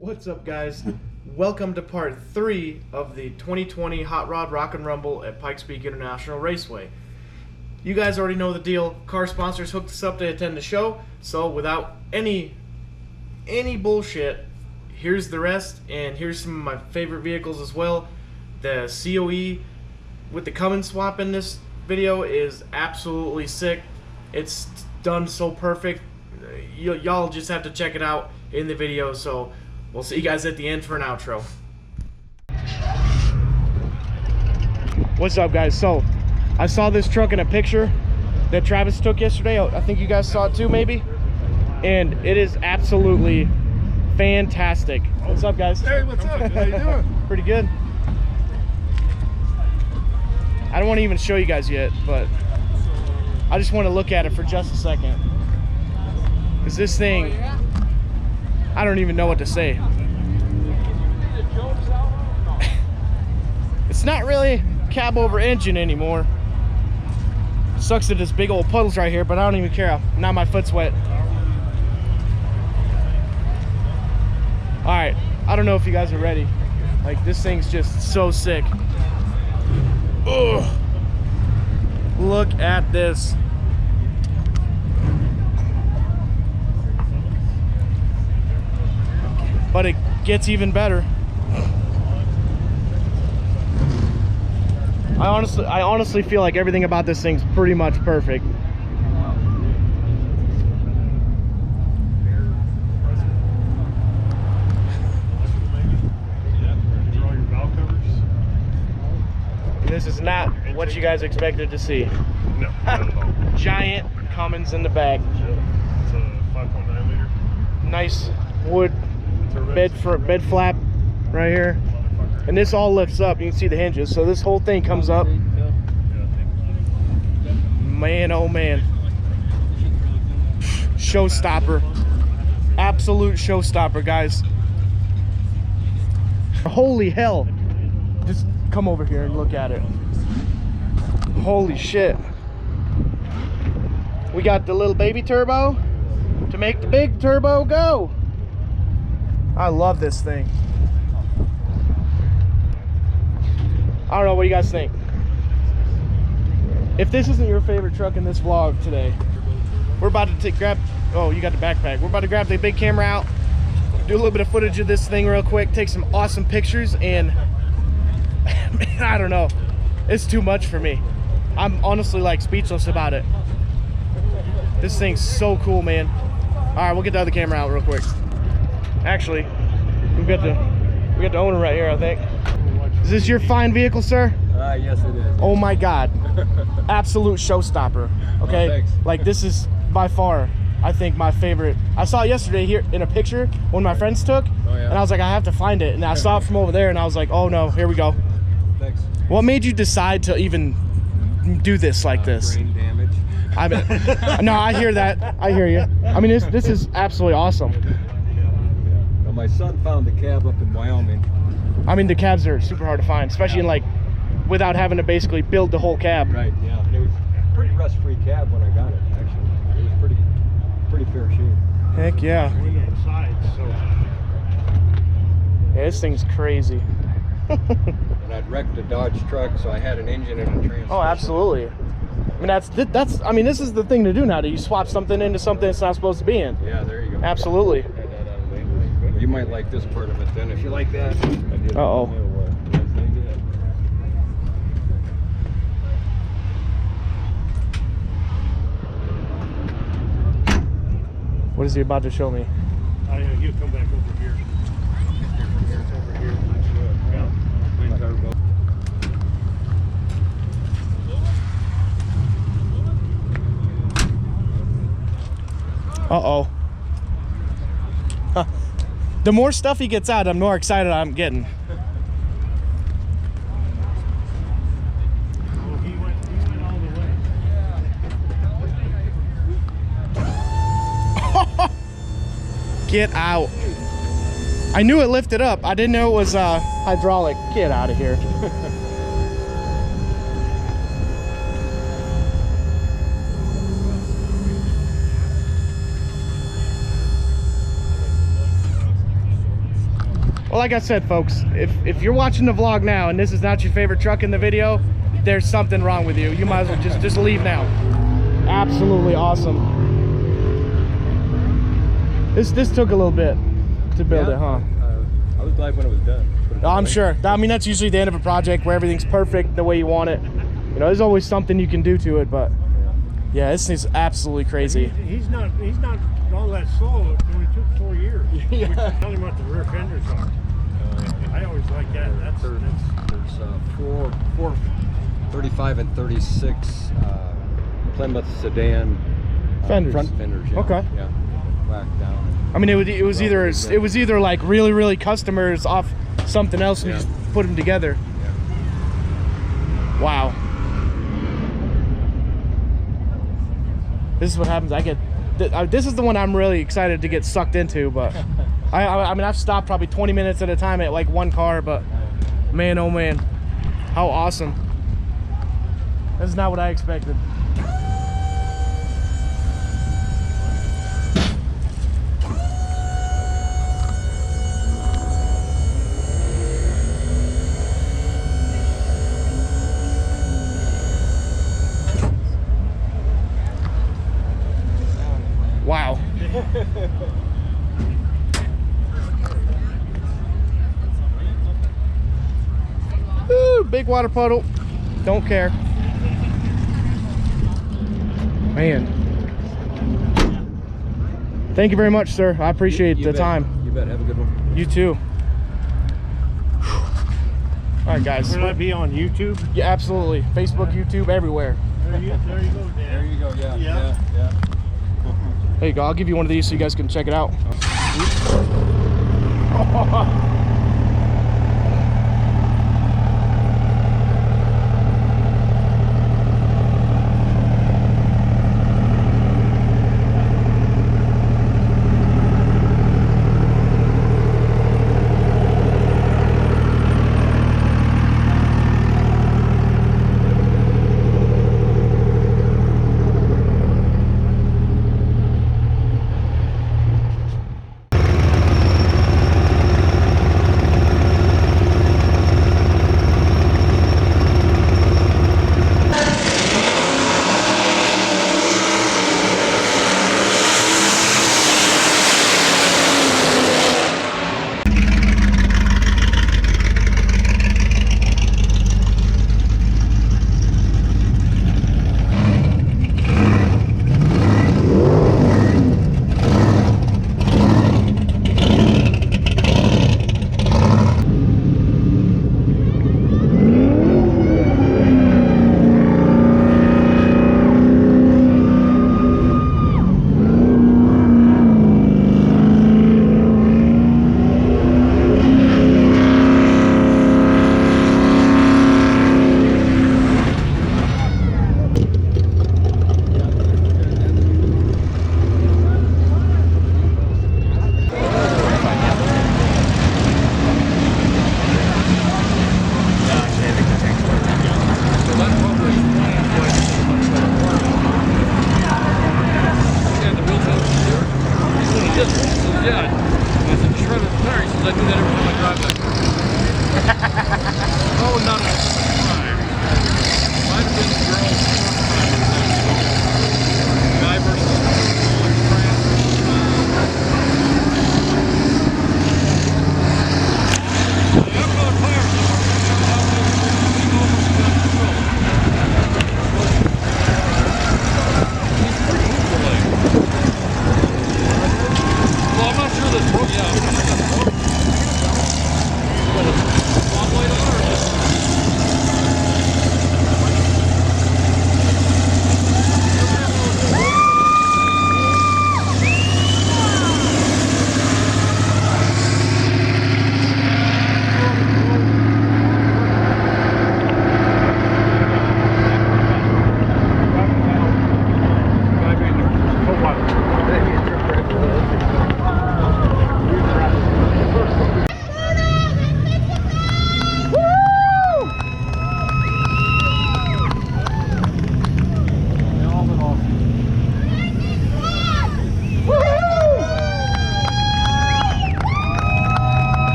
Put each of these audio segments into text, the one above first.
What's up, guys? Welcome to part 3 of the 2020 Hot Rod Rock and Rumble at Pikes Peak International Raceway. You guys already know the deal. Car sponsors hooked us up to attend the show, so without any bullshit, here's the rest, and here's some of my favorite vehicles as well. The COE with the Cummins swap in this video is absolutely sick. It's done so perfect. Y'all just have to check it out in the video, so we'll see you guys at the end for an outro. What's up, guys? So I saw this truck in a picture that Travis took yesterday. I think you guys saw it too, maybe, and it is absolutely fantastic. What's up, guys? Hey, what's up? How you doing? Pretty good. I don't want to even show you guys yet, but I just want to look at it for just a second, because this thing, I don't even know what to say. It's not really cab over engine anymore. Sucks that there's big old puddles right here, but I don't even care. Now my foot's wet. Alright, I don't know if you guys are ready. Like, this thing's just so sick. Ugh. Look at this. But it gets even better. I honestly feel like everything about this thing's pretty much perfect. This is not what you guys expected to see. No, not at all. Giant Cummins in the back. It's a 5.9 liter. Nice wood bed flap right here, and this all lifts up. You can see the hinges, so this whole thing comes up. Man, oh man, showstopper, absolute showstopper, guys. Holy hell, just come over here and look at it. Holy shit. We got the little baby turbo to make the big turbo go. I love this thing. I don't know, what do you guys think? If this isn't your favorite truck in this vlog today, we're about to grab, oh, you got the backpack. We're about to grab the big camera out, do a little bit of footage of this thing real quick, take some awesome pictures, and man, I don't know, it's too much for me. I'm honestly like speechless about it. This thing's so cool, man. All right, we'll get the other camera out real quick. Actually, we got the owner right here, I think. Is this your fine vehicle, sir? Yes, it is. Oh my God, absolute showstopper. Okay, thanks. Like, this is by far, I think, my favorite. I saw it yesterday here in a picture one of my friends took, and I was like, I have to find it. And I saw it from over there, and I was like, oh no, here we go. Thanks. What made you decide to even do this like this? Brain damage. I mean, no, I hear that. I hear you. I mean, this is absolutely awesome. Well, my son found the cab up in Wyoming. I mean, the cabs are super hard to find, especially in, like, without having to basically build the whole cab. Right. Yeah. And it was a pretty rust-free cab when I got it. Actually, it was pretty fair shape. Heck yeah. Window and sides, so. Yeah, this thing's crazy. And I'd wrecked a Dodge truck, so I had an engine and a transmission. Oh, absolutely. I mean, that's. I mean, this is the thing to do now. Do you swap something into something it's not supposed to be in? Yeah, there you go. Absolutely. You might like this part of it then. If you like that. Uh-oh. What is he about to show me? He'll come back over here. It's over here. Yeah. Clean turbo. Uh-oh. Huh. The more stuff he gets out, the more excited I'm getting. Oh, he went all the way. Get out. I knew it lifted up. I didn't know it was hydraulic. Get out of here. Well, like I said, folks, if you're watching the vlog now and this is not your favorite truck in the video, there's something wrong with you. You might as well just leave now. Absolutely awesome. This took a little bit to build it, huh? I was glad when it was done. I'm sure. I mean, that's usually the end of a project where everything's perfect the way you want it. You know, there's always something you can do to it, but yeah, this is absolutely crazy. He's not all that slow. It only took 4 years. Yeah. We can tell him what the rear fenders are. I always like that. There's 4 35 and 36 Plymouth sedan fenders. Front fenders. Yeah. Okay. Yeah. Whacked down. I mean, it was either like really customers off something else and you just put them together. Yeah. Wow. This is what happens. This is the one I'm really excited to get sucked into, but I mean, I've stopped probably 20 minutes at a time at like one car, but man, oh man, how awesome. This is not what I expected. Wow. Ooh, big water puddle. Don't care. Man. Thank you very much, sir. I appreciate the time. You bet. Have a good one. You too. All right, guys. Will that be on YouTube? Yeah, absolutely. Facebook, YouTube, everywhere. There you go, Dan. There you go. Yeah. Yeah. There you go. I'll give you one of these so you guys can check it out.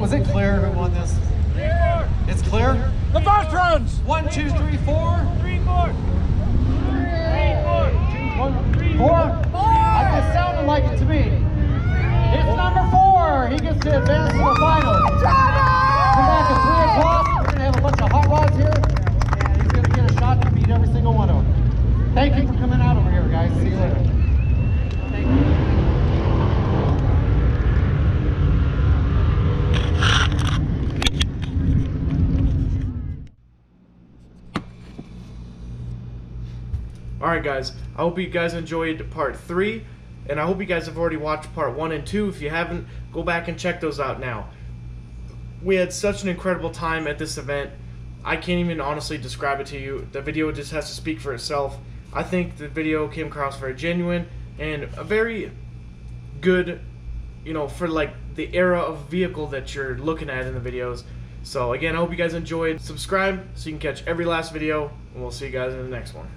Was it clear who won this? 3-4. It's clear? The bus runs. 1, 2, 3, 4. 3-4. 3-4. 1, 4. It sounded like it to me. It's number 4. He gets to advance to the final. Come back at 3 o'clock. We're going to have a bunch of hot rods here. And he's going to get a shot to beat every single one of them. Thank you for coming out over here, guys. See you later. Thank you. Alright guys, I hope you guys enjoyed part 3, and I hope you guys have already watched part 1 and 2. If you haven't, go back and check those out now. We had such an incredible time at this event. I can't even honestly describe it to you. The video just has to speak for itself. I think the video came across very genuine and a very good, you know, for like the era of vehicle that you're looking at in the videos. So again, I hope you guys enjoyed. Subscribe so you can catch every last video, and we'll see you guys in the next one.